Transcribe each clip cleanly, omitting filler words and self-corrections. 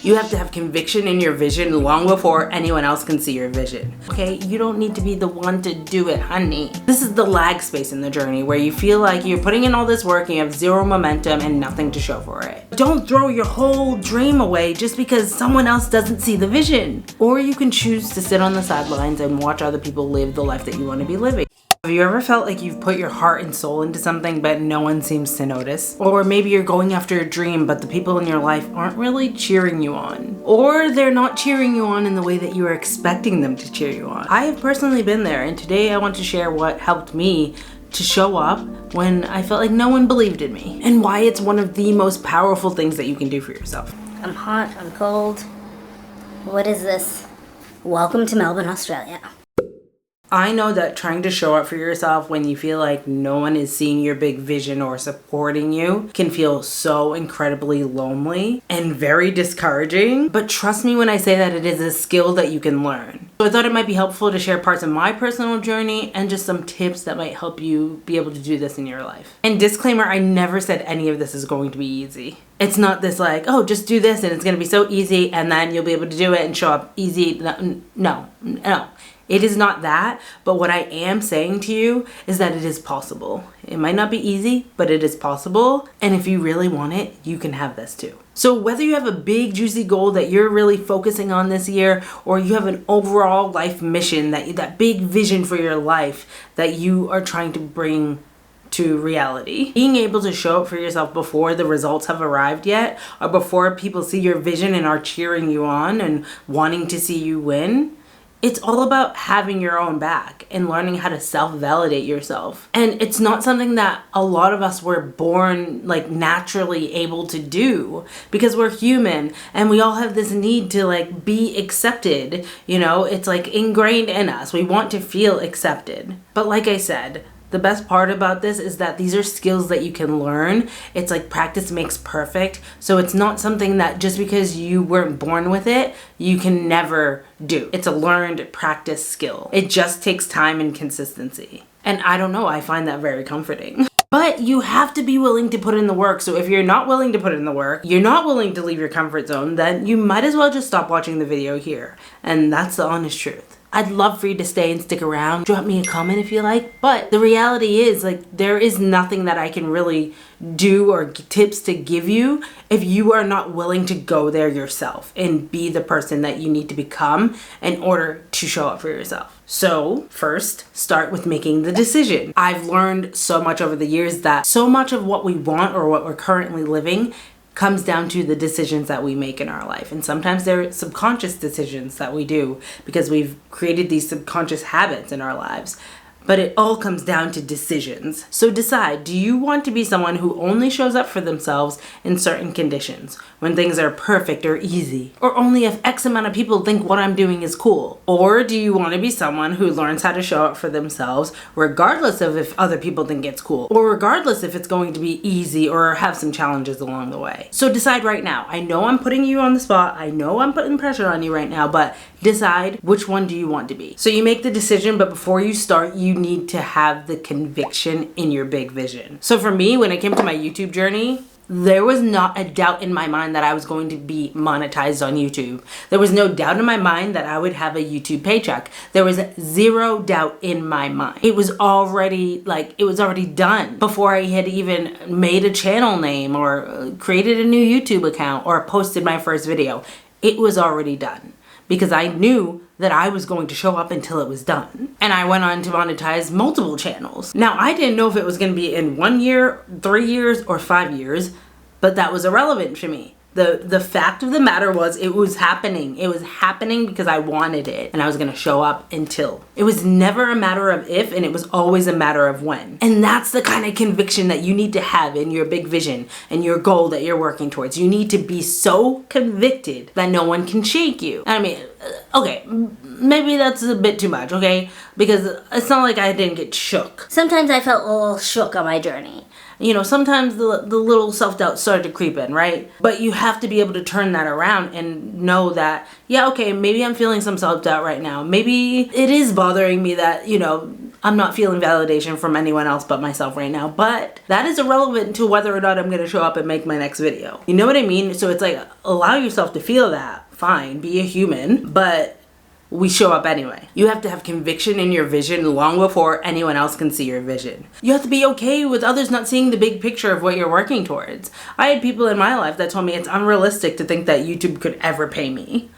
You have to have conviction in your vision long before anyone else can see your vision. Okay, you don't need to be the one to do it, honey. This is the lag space in the journey where you feel like you're putting in all this work and you have zero momentum and nothing to show for it. Don't throw your whole dream away just because someone else doesn't see the vision. Or you can choose to sit on the sidelines and watch other people live the life that you want to be living. Have you ever felt like you've put your heart and soul into something but no one seems to notice? Or maybe you're going after a dream but the people in your life aren't really cheering you on. Or they're not cheering you on in the way that you were expecting them to cheer you on. I have personally been there, and today I want to share what helped me to show up when I felt like no one believed in me, and why it's one of the most powerful things that you can do for yourself. I'm hot, I'm cold. What is this? Welcome to Melbourne, Australia. I know that trying to show up for yourself when you feel like no one is seeing your big vision or supporting you can feel so incredibly lonely and very discouraging. But trust me when I say that it is a skill that you can learn. So I thought it might be helpful to share parts of my personal journey and just some tips that might help you be able to do this in your life. And disclaimer, I never said any of this is going to be easy. It's not this like, oh, just do this and it's going to be so easy and then you'll be able to do it and show up easy. No. It is not that, but what I am saying to you is that it is possible. It might not be easy, but it is possible. And if you really want it, you can have this too. So whether you have a big juicy goal that you're really focusing on this year, or you have an overall life mission, that big vision for your life that you are trying to bring to reality, being able to show up for yourself before the results have arrived yet, or before people see your vision and are cheering you on and wanting to see you win, it's all about having your own back and learning how to self-validate yourself. And it's not something that a lot of us were born like naturally able to do, because we're human and we all have this need to like be accepted. You know, it's like ingrained in us. We want to feel accepted. But like I said, the best part about this is that these are skills that you can learn. It's like practice makes perfect. So it's not something that just because you weren't born with it, you can never do. It's a learned practice skill. It just takes time and consistency. And I don't know, I find that very comforting. But you have to be willing to put in the work. So if you're not willing to put in the work, you're not willing to leave your comfort zone, then you might as well just stop watching the video here. And that's the honest truth. I'd love for you to stay and stick around. Drop me a comment if you like. But the reality is, like, there is nothing that I can really do or tips to give you if you are not willing to go there yourself and be the person that you need to become in order to show up for yourself. So first, start with making the decision. I've learned so much over the years that so much of what we want or what we're currently living comes down to the decisions that we make in our life. And sometimes they're subconscious decisions that we do because we've created these subconscious habits in our lives. But it all comes down to decisions. So decide, do you want to be someone who only shows up for themselves in certain conditions, when things are perfect or easy, or only if X amount of people think what I'm doing is cool? Or do you want to be someone who learns how to show up for themselves regardless of if other people think it's cool, or regardless if it's going to be easy or have some challenges along the way? So decide right now. I know I'm putting you on the spot. I know I'm putting pressure on you right now, but decide, which one do you want to be? So you make the decision, but before you start, you need to have the conviction in your big vision. So for me, when it came to my YouTube journey, there was not a doubt in my mind that I was going to be monetized on YouTube. There was no doubt in my mind that I would have a YouTube paycheck. There was zero doubt in my mind. It was already done before I had even made a channel name or created a new YouTube account or posted my first video. It was already done, because I knew that I was going to show up until it was done. And I went on to monetize multiple channels. Now, I didn't know if it was gonna be in 1 year, 3 years, or 5 years, but that was irrelevant to me. The fact of the matter was, it was happening. It was happening because I wanted it, and I was gonna show up until. It was never a matter of if, and it was always a matter of when. And that's the kind of conviction that you need to have in your big vision and your goal that you're working towards. You need to be so convicted that no one can shake you. I mean, okay, maybe that's a bit too much, okay? Because it's not like I didn't get shook. Sometimes I felt a little shook on my journey. You know, sometimes the little self-doubt started to creep in, right? But you have to be able to turn that around and know that, yeah, okay, maybe I'm feeling some self-doubt right now. Maybe it is bothering me that, you know, I'm not feeling validation from anyone else but myself right now, but that is irrelevant to whether or not I'm going to show up and make my next video. You know what I mean? So it's like, allow yourself to feel that. Fine, be a human, but we show up anyway. You have to have conviction in your vision long before anyone else can see your vision. You have to be okay with others not seeing the big picture of what you're working towards. I had people in my life that told me it's unrealistic to think that YouTube could ever pay me.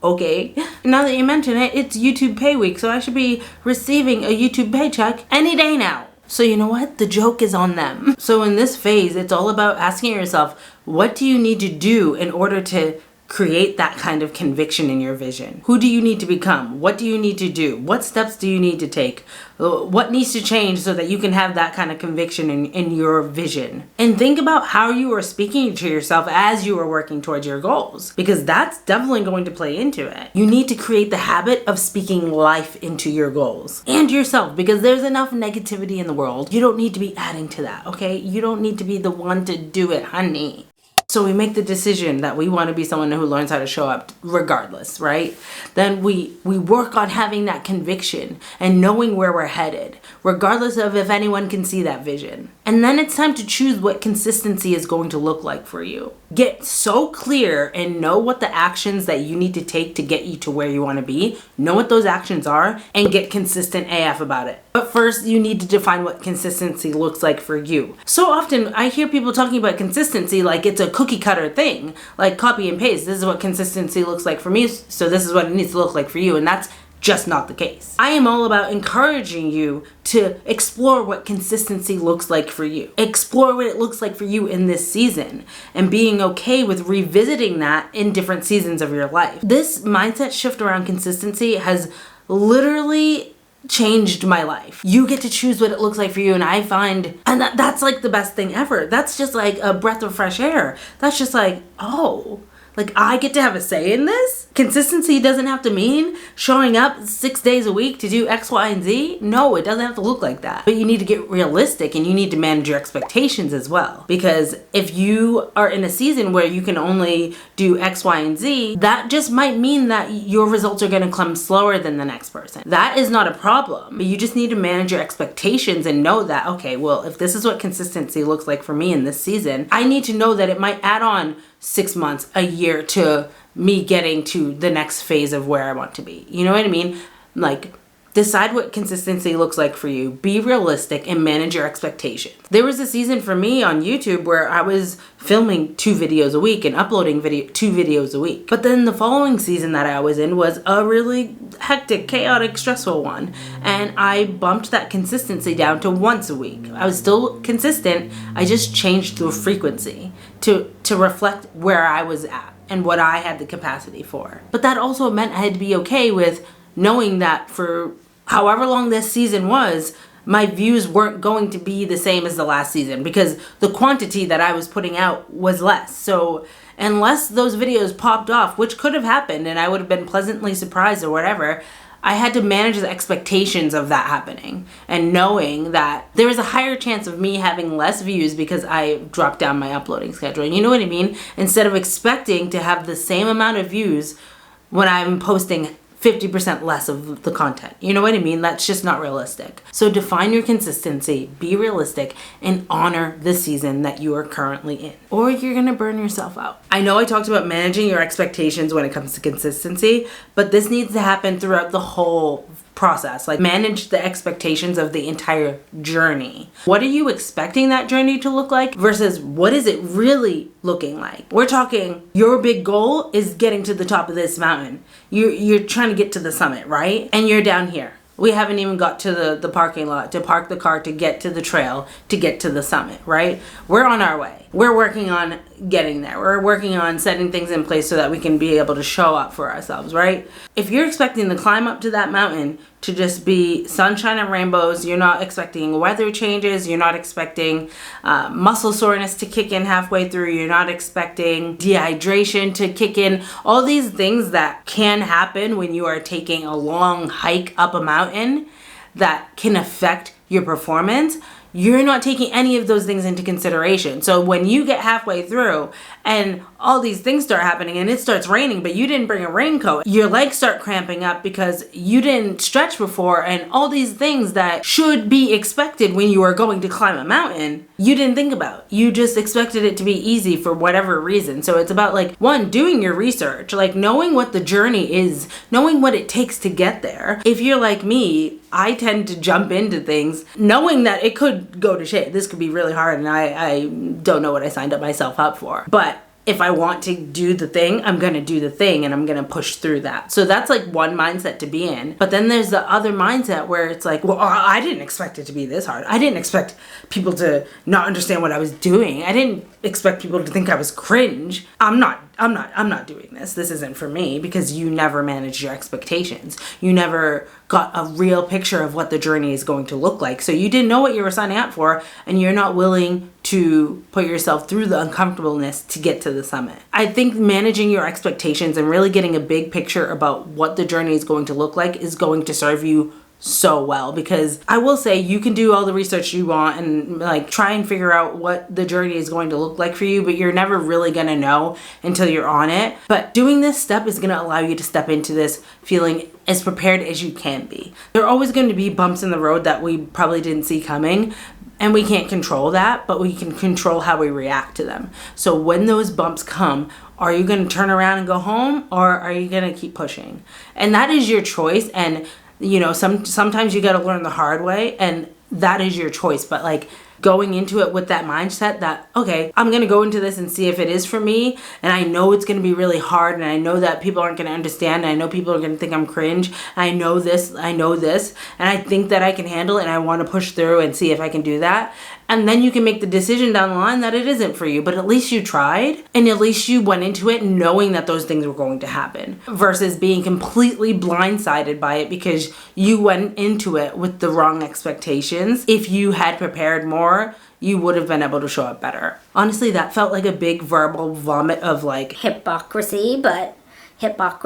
Okay. Now that you mention it, it's YouTube pay week, so I should be receiving a YouTube paycheck any day now. So you know what? The joke is on them. So in this phase, it's all about asking yourself, what do you need to do in order to create that kind of conviction in your vision? Who do you need to become? What do you need to do? What steps do you need to take? What needs to change so that you can have that kind of conviction in your vision? And think about how you are speaking to yourself as you are working towards your goals, because that's definitely going to play into it. You need to create the habit of speaking life into your goals and yourself, because there's enough negativity in the world. You don't need to be adding to that, okay? You don't need to be the one to do it, honey. So we make the decision that we want to be someone who learns how to show up regardless, right? Then we work on having that conviction and knowing where we're headed, regardless of if anyone can see that vision. And then it's time to choose what consistency is going to look like for you. Get so clear and know what the actions that you need to take to get you to where you want to be. Know what those actions are and get consistent AF about it. But first, you need to define what consistency looks like for you. So often I hear people talking about consistency like it's a cookie cutter thing, like copy and paste. This is what consistency looks like for me, so this is what it needs to look like for you. And that's just not the case. I am all about encouraging you to explore what consistency looks like for you. Explore what it looks like for you in this season and being okay with revisiting that in different seasons of your life. This mindset shift around consistency has literally changed my life. You get to choose what it looks like for you, and I find, and that's like the best thing ever. That's just like a breath of fresh air. That's just like, oh, like I get to have a say in this? Consistency doesn't have to mean showing up 6 days a week to do X, Y, and Z. No, it doesn't have to look like that. But you need to get realistic and you need to manage your expectations as well. Because if you are in a season where you can only do X, Y, and Z, that just might mean that your results are gonna come slower than the next person. That is not a problem. But you just need to manage your expectations and know that, okay, well, if this is what consistency looks like for me in this season, I need to know that it might add on 6 months, a year to me getting to the next phase of where I want to be. You know what I mean? Like, decide what consistency looks like for you. Be realistic and manage your expectations. There was a season for me on YouTube where I was filming 2 videos a week and uploading 2 videos a week. But then the following season that I was in was a really hectic, chaotic, stressful one. And I bumped that consistency down to once a week. I was still consistent. I just changed the frequency to reflect where I was at and what I had the capacity for. But that also meant I had to be okay with knowing that for however long this season was, my views weren't going to be the same as the last season because the quantity that I was putting out was less. So unless those videos popped off, which could have happened and I would have been pleasantly surprised or whatever, I had to manage the expectations of that happening and knowing that there was a higher chance of me having less views because I dropped down my uploading schedule. You know what I mean? Instead of expecting to have the same amount of views when I'm posting 50% less of the content. You know what I mean? That's just not realistic. So define your consistency, be realistic, and honor the season that you are currently in, or you're gonna burn yourself out. I know I talked about managing your expectations when it comes to consistency, but this needs to happen throughout the whole process. Like, manage the expectations of the entire journey. What are you expecting that journey to look like versus what is it really looking like? We're talking your big goal is getting to the top of this mountain. You're trying to get to the summit, right? And you're down here. We haven't even got to the parking lot to park the car to get to the trail to get to the summit, right? We're on our way. We're working on getting there. We're working on setting things in place so that we can be able to show up for ourselves, right? If you're expecting the climb up to that mountain to just be sunshine and rainbows, you're not expecting weather changes, you're not expecting muscle soreness to kick in halfway through, you're not expecting dehydration to kick in, all these things that can happen when you are taking a long hike up a mountain that can affect your performance. You're not taking any of those things into consideration. So when you get halfway through and all these things start happening and it starts raining, but you didn't bring a raincoat. Your legs start cramping up because you didn't stretch before, and all these things that should be expected when you are going to climb a mountain, you didn't think about. You just expected it to be easy for whatever reason. So it's about like, one, doing your research, like knowing what the journey is, knowing what it takes to get there. If you're like me, I tend to jump into things knowing that it could go to shit. This could be really hard and I don't know what I signed up myself up for. But if I want to do the thing, I'm going to do the thing and I'm going to push through that. So that's like one mindset to be in. But then there's the other mindset where it's like, well, I didn't expect it to be this hard. I didn't expect people to not understand what I was doing. I didn't expect people to think I was cringe. I'm not doing this. This isn't for me, because you never managed your expectations. You never got a real picture of what the journey is going to look like. So you didn't know what you were signing up for, and you're not willing to put yourself through the uncomfortableness to get to the summit. I think managing your expectations and really getting a big picture about what the journey is going to look like is going to serve you so well, because I will say you can do all the research you want and like try and figure out what the journey is going to look like for you, but you're never really going to know until you're on it. But doing this step is going to allow you to step into this feeling as prepared as you can be. There are always going to be bumps in the road that we probably didn't see coming, and we can't control that, but we can control how we react to them. So when those bumps come, are you going to turn around and go home, or are you going to keep pushing? And that is your choice. And you know, sometimes you got to learn the hard way, and that is your choice. But like going into it with that mindset that, okay, I'm going to go into this and see if it is for me. And I know it's going to be really hard. And I know that people aren't going to understand. And I know people are going to think I'm cringe. I know this. And I think that I can handle it. And I want to push through and see if I can do that. And then you can make the decision down the line that it isn't for you. But at least you tried, and at least you went into it knowing that those things were going to happen, versus being completely blindsided by it because you went into it with the wrong expectations. If you had prepared more, you would have been able to show up better. Honestly, that felt like a big verbal vomit of like hypocrisy, but hip hop.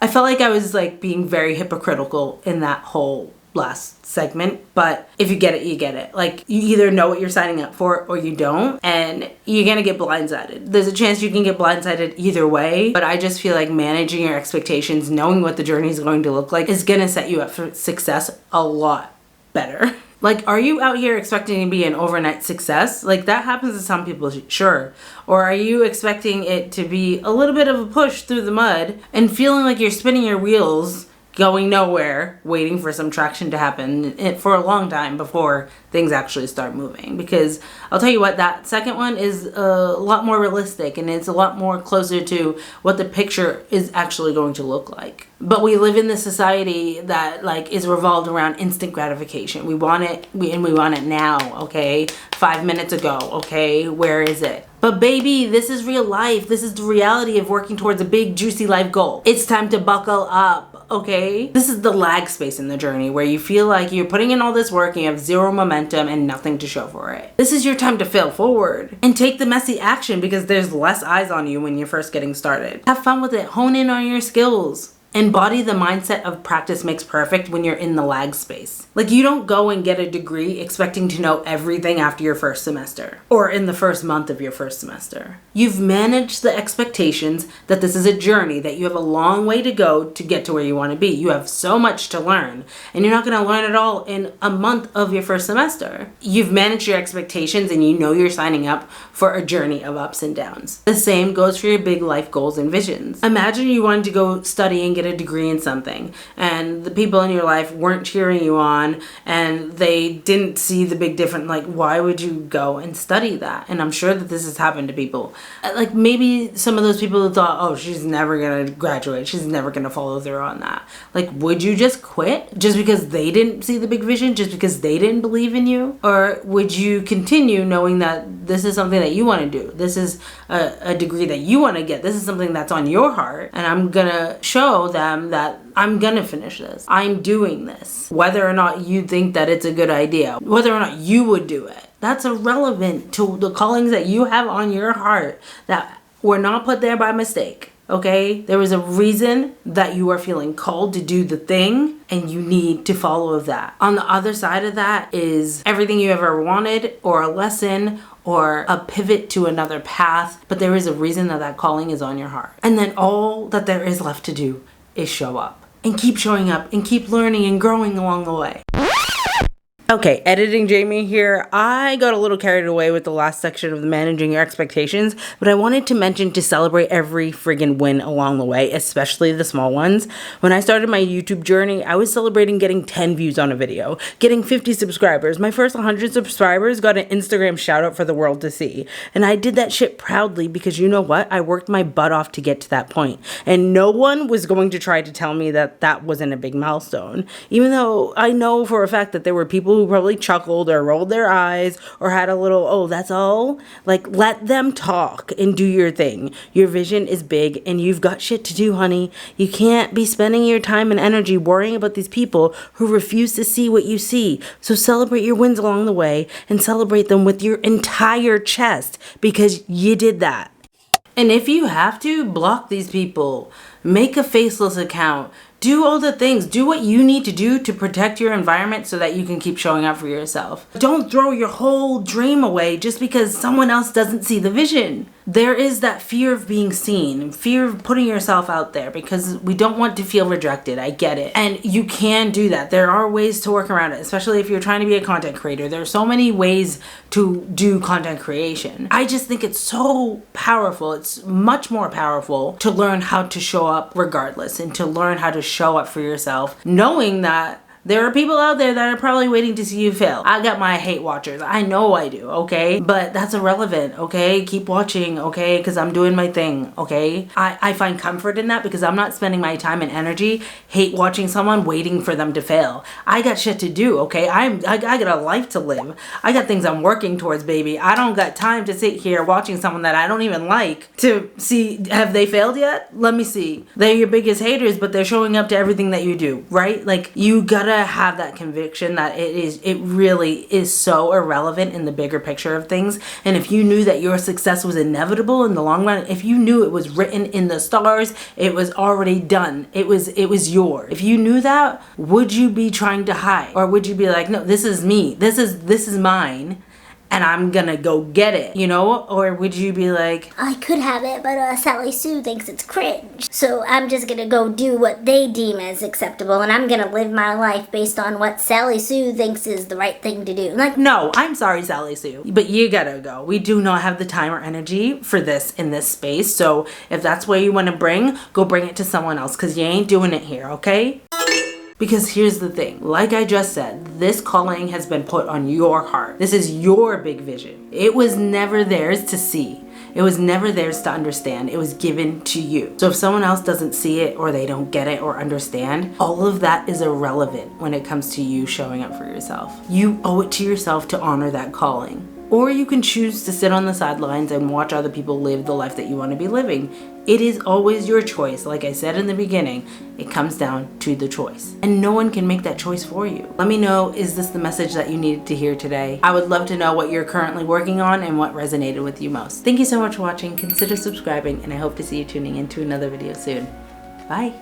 I felt like I was like being very hypocritical in that whole last segment, but if you get it, you get it. Like, you either know what you're signing up for or you don't, and you're gonna get blindsided. There's a chance you can get blindsided either way, but I just feel like managing your expectations, knowing what the journey is going to look like, is gonna set you up for success a lot better. Like, are you out here expecting to be an overnight success? Like, that happens to some people, sure. Or are you expecting it to be a little bit of a push through the mud and feeling like you're spinning your wheels, going nowhere, waiting for some traction to happen for a long time before things actually start moving? Because I'll tell you what, that second one is a lot more realistic, and it's a lot more closer to what the picture is actually going to look like. But we live in this society that like is revolved around instant gratification. We want it, we want it now, okay? 5 minutes ago, okay? Where is it? But baby, this is real life. This is the reality of working towards a big, juicy life goal. It's time to buckle up, okay? This is the lag space in the journey where you feel like you're putting in all this work and you have zero momentum and nothing to show for it. This is your time to fail forward and take the messy action, because there's less eyes on you when you're first getting started. Have fun with it. Hone in on your skills. Embody the mindset of practice makes perfect when you're in the lag space. Like, you don't go and get a degree expecting to know everything after your first semester or in the first month of your first semester. You've managed the expectations that this is a journey, that you have a long way to go to get to where you want to be. You have so much to learn, and you're not going to learn it all in a month of your first semester. You've managed your expectations, and you know you're signing up for a journey of ups and downs. The same goes for your big life goals and visions. Imagine you wanted to go study and get a degree in something, and the people in your life weren't cheering you on, and they didn't see the big difference. Like, why would you go and study that? And I'm sure that this has happened to people. Like, maybe some of those people thought, oh, she's never gonna graduate, she's never gonna follow through on that. Like, would you just quit just because they didn't see the big vision, just because they didn't believe in you? Or would you continue knowing that this is something that you want to do, this is a degree that you want to get, this is something that's on your heart, and I'm gonna show them that I'm gonna finish this, I'm doing this, whether or not you think that it's a good idea, whether or not you would do it. That's irrelevant to the callings that you have on your heart that were not put there by mistake. Okay, there was a reason that you are feeling called to do the thing, and you need to follow that. On the other side of that is everything you ever wanted, or a lesson, or a pivot to another path, but there is a reason that that calling is on your heart. And then all that there is left to do is show up and keep showing up and keep learning and growing along the way. Okay, editing Jamie here. I got a little carried away with the last section of the managing your expectations, but I wanted to mention to celebrate every friggin' win along the way, especially the small ones. When I started my YouTube journey, I was celebrating getting 10 views on a video, getting 50 subscribers. My first 100 subscribers got an Instagram shout out for the world to see. And I did that shit proudly because you know what? I worked my butt off to get to that point. And no one was going to try to tell me that that wasn't a big milestone. Even though I know for a fact that there were people who probably chuckled or rolled their eyes or had a little, oh, that's all. Like, let them talk and do your thing. Your vision is big and you've got shit to do, honey. You can't be spending your time and energy worrying about these people who refuse to see what you see. So celebrate your wins along the way and celebrate them with your entire chest because you did that. And if you have to, block these people. Make a faceless account. Do all the things. Do what you need to do to protect your environment so that you can keep showing up for yourself. Don't throw your whole dream away just because someone else doesn't see the vision. There is that fear of being seen, fear of putting yourself out there because we don't want to feel rejected. I get it. And you can do that. There are ways to work around it, especially if you're trying to be a content creator. There are so many ways to do content creation. I just think it's so powerful. It's much more powerful to learn how to show up regardless and to learn how to show up for yourself, knowing that there are people out there that are probably waiting to see you fail. I got my hate watchers. I know I do, okay? But that's irrelevant, okay? Keep watching, okay? Because I'm doing my thing, okay? I find comfort in that because I'm not spending my time and energy hate watching someone waiting for them to fail. I got shit to do, okay? I got a life to live. I got things I'm working towards, baby. I don't got time to sit here watching someone that I don't even like to see, have they failed yet? Let me see. They're your biggest haters, but they're showing up to everything that you do, right? Like, you gotta have that conviction that it really is so irrelevant in the bigger picture of things. And if you knew that your success was inevitable in the long run, if you knew it was written in the stars, it was already done, it was yours. If you knew that, would you be trying to hide? Or would you be like, no, this is me, this is mine, and I'm gonna go get it, you know? Or would you be like, I could have it, but Sally Sue thinks it's cringe. So I'm just gonna go do what they deem as acceptable, and I'm gonna live my life based on what Sally Sue thinks is the right thing to do. Like, no, I'm sorry, Sally Sue, but you gotta go. We do not have the time or energy for this in this space. So if that's what you wanna bring, go bring it to someone else, because you ain't doing it here, okay? Because here's the thing, like I just said, this calling has been put on your heart. This is your big vision. It was never theirs to see. It was never theirs to understand. It was given to you. So if someone else doesn't see it or they don't get it or understand, all of that is irrelevant when it comes to you showing up for yourself. You owe it to yourself to honor that calling. Or you can choose to sit on the sidelines and watch other people live the life that you want to be living. It is always your choice. Like I said in the beginning, it comes down to the choice. And no one can make that choice for you. Let me know, is this the message that you needed to hear today? I would love to know what you're currently working on and what resonated with you most. Thank you so much for watching. Consider subscribing, and I hope to see you tuning into another video soon. Bye.